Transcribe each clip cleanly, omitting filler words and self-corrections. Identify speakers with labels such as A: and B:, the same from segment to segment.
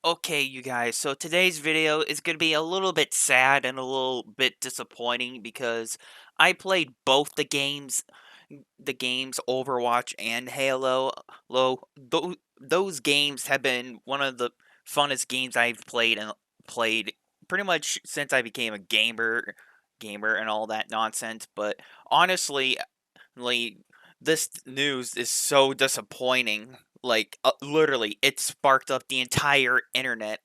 A: Okay, you guys, so today's video is going to be a little bit sad and a little bit disappointing because I played both the games Overwatch and Halo. Those games have been one of the funnest games I've played pretty much since I became a gamer and all that nonsense, but honestly, like, this news is so disappointing. Like, literally, it sparked up the entire internet,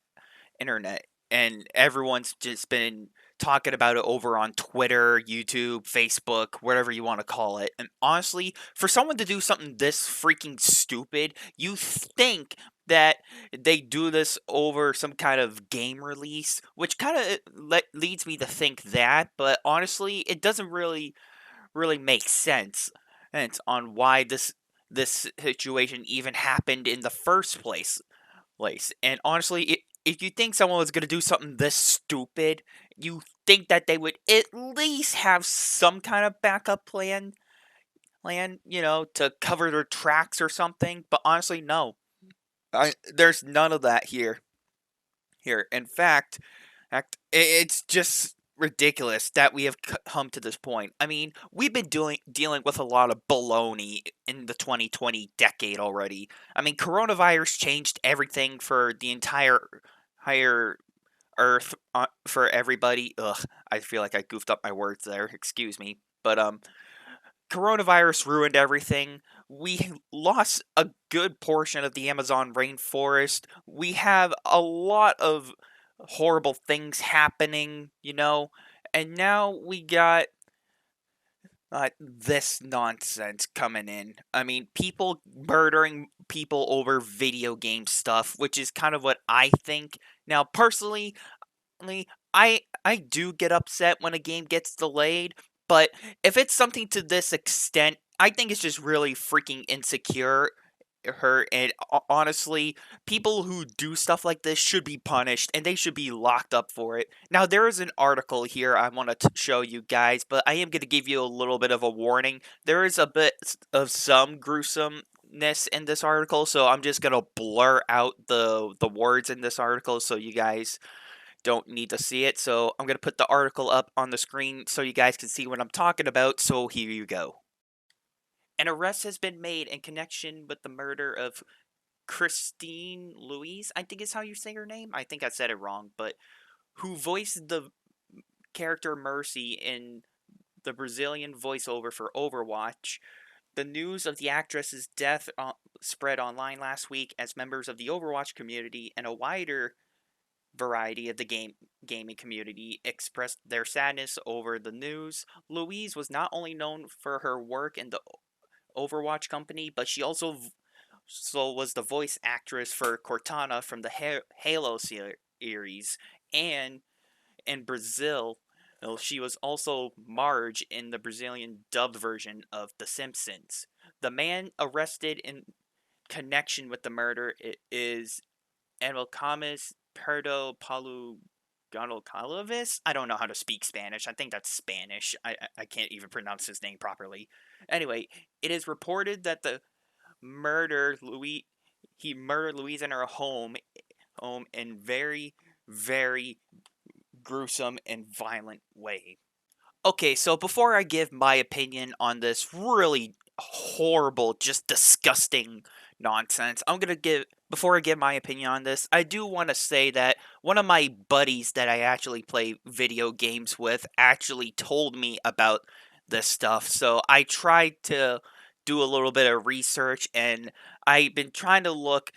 A: and everyone's just been talking about it over on Twitter, YouTube, Facebook, whatever you want to call it. And honestly, for someone to do something this freaking stupid, you think that they do this over some kind of game release, which kind of leads me to think that, but honestly, it doesn't really make sense on why this situation even happened in the first place. And honestly, if you think someone was going to do something this stupid, you think that they would at least have some kind of backup plan, to cover their tracks or something. But honestly, no. There's none of that here. In fact, it's just ridiculous that we have come to this point. I mean, we've been dealing with a lot of baloney in the 2020 decade already. I mean, coronavirus changed everything for the entire higher Earth, for everybody. Ugh, I feel like I goofed up my words there. Excuse me, but coronavirus ruined everything. We lost a good portion of the Amazon rainforest. We have a lot of horrible things happening, and now we got this nonsense coming in. I mean, people murdering people over video game stuff, which is kind of what I think. Now, personally, I do get upset when a game gets delayed, but if it's something to this extent, I think it's just really freaking insecure. Her and honestly, people who do stuff like this should be punished and they should be locked up for it. Now, there is an article here I want to show you guys, but I am going to give you a little bit of a warning. There is a bit of some gruesomeness in this article, so I'm just going to blur out the words in this article so you guys don't need to see it. So I'm going to put the article up on the screen so you guys can see what I'm talking about. So here you go. An arrest has been made in connection with the murder of Christine Louise, I think is how you say her name. I think I said it wrong, but who voiced the character Mercy in the Brazilian voiceover for Overwatch. The news of the actress's death spread online last week as members of the Overwatch community and a wider variety of the gaming community expressed their sadness over the news. Louise was not only known for her work in the Overwatch company, but she also was the voice actress for Cortana from the Halo series, and in Brazil, she was also Marge in the Brazilian dubbed version of The Simpsons. The man arrested in connection with the murder is Enricamis Perdo Palu Gonocalves. I don't know how to speak Spanish. I think that's Spanish. I can't even pronounce his name properly. Anyway, it is reported that the murder Louis he murdered Louise in her home in very gruesome and violent way. Okay, so before I give my opinion on this really horrible, just disgusting nonsense, before I give my opinion on this, I do want to say that one of my buddies that I actually play video games with actually told me about this stuff. So I tried to do a little bit of research, and I've been trying to look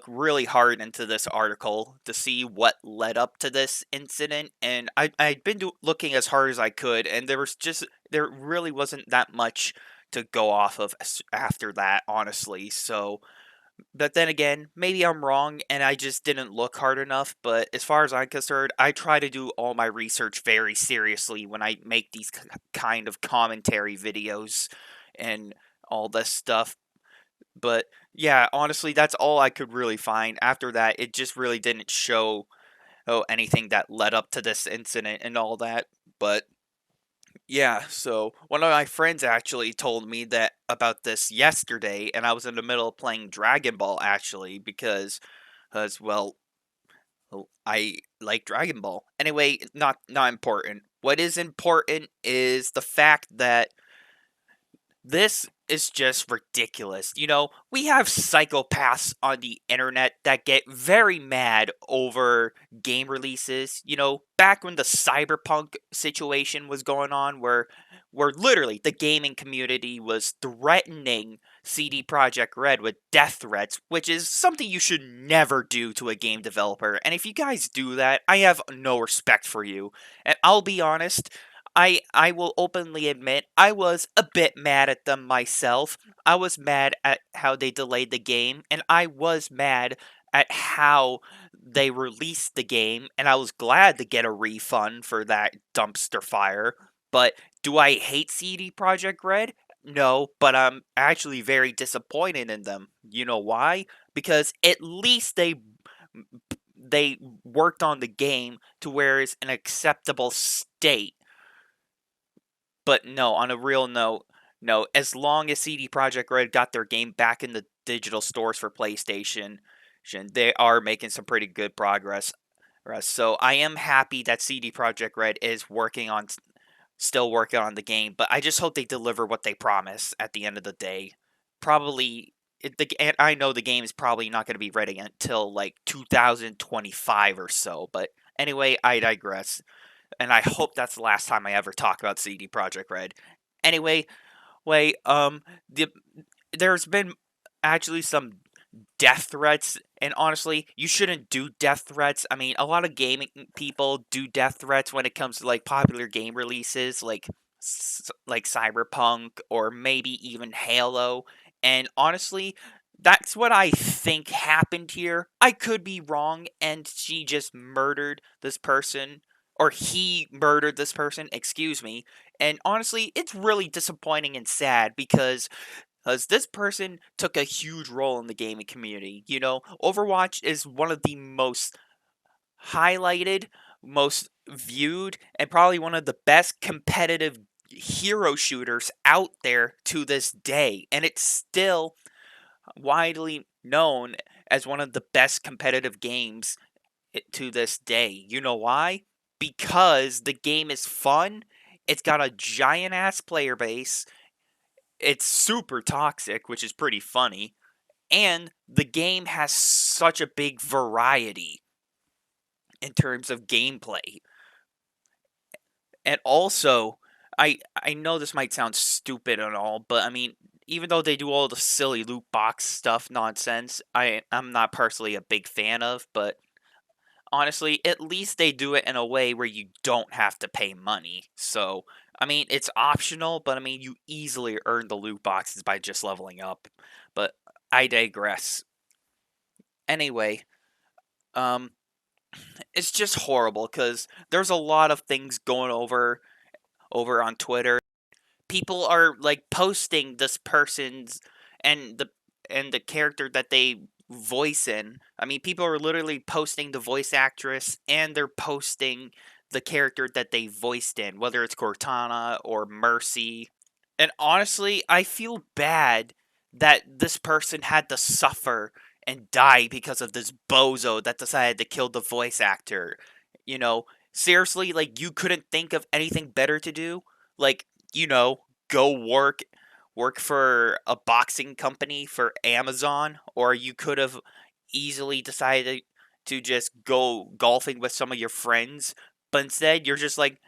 A: really hard into this article to see what led up to this incident, and I'd been looking as hard as I could, and there really wasn't that much to go off of after that, honestly. So, but then again, maybe I'm wrong and I just didn't look hard enough. But as far as I'm concerned, I try to do all my research very seriously when I make these kind of commentary videos and all this stuff. But yeah, honestly, that's all I could really find. After that, it just really didn't show anything that led up to this incident and all that. But yeah, so one of my friends actually told me that about this yesterday, and I was in the middle of playing Dragon Ball actually because, as well. I like Dragon Ball. Anyway, not important. What is important is the fact that this is just ridiculous. We have psychopaths on the internet that get very mad over game releases. Back when the cyberpunk situation was going on, where literally the gaming community was threatening CD Projekt Red with death threats, which is something you should never do to a game developer. And if you guys do that, I have no respect for you. And I'll be honest, I will openly admit I was a bit mad at them myself. I was mad at how they delayed the game, and I was mad at how they released the game, and I was glad to get a refund for that dumpster fire. But do I hate CD Projekt Red? No, but I'm actually very disappointed in them. You know why? Because at least they worked on the game to where it's an acceptable state. But no, on a real note, no, as long as CD Projekt Red got their game back in the digital stores for PlayStation, they are making some pretty good progress. So I am happy that CD Projekt Red is still working on the game, but I just hope they deliver what they promise at the end of the day. Probably, and I know the game is probably not going to be ready until like 2025 or so, but anyway, I digress, and I hope that's the last time I ever talk about CD Projekt Red. Anyway, the there's been actually some death threats, and honestly, you shouldn't do death threats. I mean, a lot of gaming people do death threats when it comes to like popular game releases, like Cyberpunk or maybe even Halo. And honestly, that's what I think happened here. I could be wrong, and she just murdered this person, or he murdered this person, excuse me. And honestly, it's really disappointing and sad because this person took a huge role in the gaming community. Overwatch is one of the most highlighted, most viewed, and probably one of the best competitive hero shooters out there to this day. And it's still widely known as one of the best competitive games to this day. You know why? Because the game is fun, it's got a giant ass player base, it's super toxic, which is pretty funny, and the game has such a big variety in terms of gameplay. And also, I know this might sound stupid and all, but I mean, even though they do all the silly loot box stuff nonsense, I'm not personally a big fan of, but honestly, at least they do it in a way where you don't have to pay money. So, I mean, it's optional, but I mean, you easily earn the loot boxes by just leveling up. But I digress. Anyway, um, it's just horrible because there's a lot of things going over on Twitter. People are like posting this person's and the character that they voice in. I mean, people are literally posting the voice actress and they're posting the character that they voiced in, whether it's Cortana or Mercy. And honestly, I feel bad that this person had to suffer and die because of this bozo that decided to kill the voice actor. Seriously, like you couldn't think of anything better to do? Like, go work for a boxing company for Amazon, or you could have easily decided to just go golfing with some of your friends, but instead you're just like,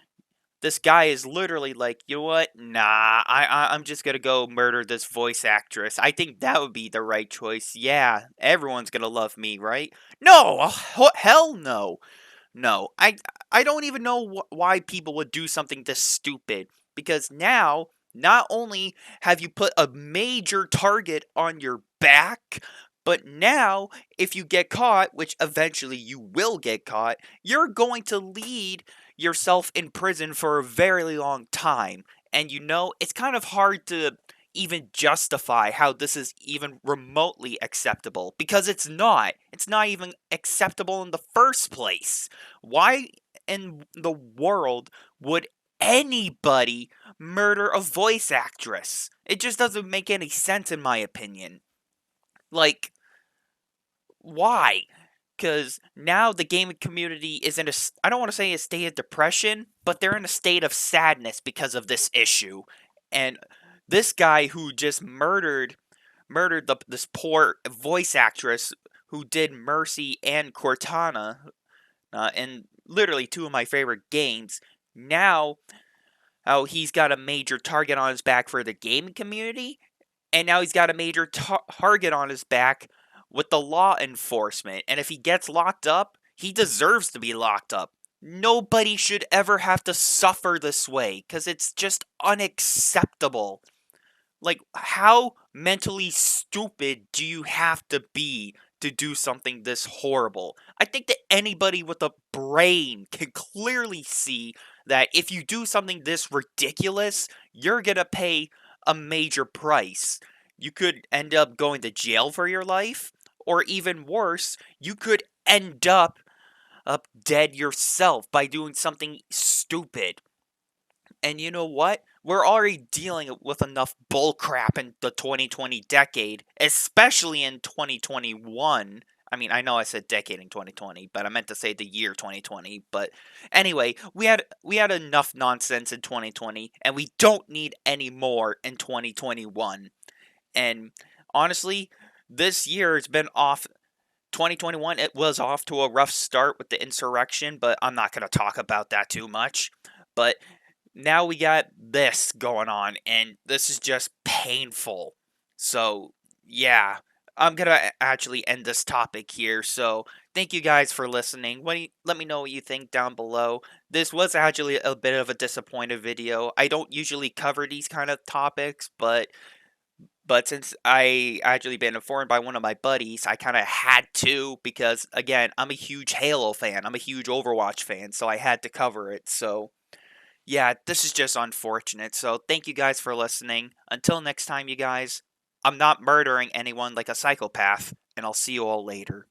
A: this guy is literally like, you know what? Nah, I'm just gonna go murder this voice actress. I think that would be the right choice. Yeah, everyone's gonna love me, right? No, hell no. No, I don't even know why people would do something this stupid. Because now, not only have you put a major target on your back, but now, if you get caught, which eventually you will get caught, you're going to lead yourself in prison for a very long time. And it's kind of hard to even justify how this is even remotely acceptable because it's not. It's not even acceptable in the first place. Why in the world would anybody murder a voice actress? It just doesn't make any sense in my opinion. Like, why? because now the gaming community is in a, I don't want to say a state of depression, but they're in a state of sadness because of this issue. And this guy who just murdered this poor voice actress who did Mercy and Cortana, in literally two of my favorite games. Now, how he's got a major target on his back for the gaming community, and now he's got a major target on his back with the law enforcement. And if he gets locked up, he deserves to be locked up. Nobody should ever have to suffer this way because it's just unacceptable. Like, how mentally stupid do you have to be to do something this horrible? I think that anybody with a brain can clearly see that if you do something this ridiculous, you're gonna pay a major price. You could end up going to jail for your life, or even worse, you could end up dead yourself by doing something stupid. And you know what? We're already dealing with enough bullcrap in the 2020 decade, especially in 2021. I mean, I know I said decade in 2020, but I meant to say the year 2020. But anyway, we had enough nonsense in 2020, and we don't need any more in 2021. And honestly, this year has been off. 2021, it was off to a rough start with the insurrection, but I'm not going to talk about that too much. But now we got this going on, and this is just painful. So, yeah, I'm gonna actually end this topic here. So, thank you guys for listening. Let me know what you think down below. This was actually a bit of a disappointed video. I don't usually cover these kind of topics, but since I actually been informed by one of my buddies, I kind of had to because again, I'm a huge Halo fan. I'm a huge Overwatch fan, so I had to cover it. So, yeah, this is just unfortunate. So thank you guys for listening. Until next time, you guys, I'm not murdering anyone like a psychopath, and I'll see you all later.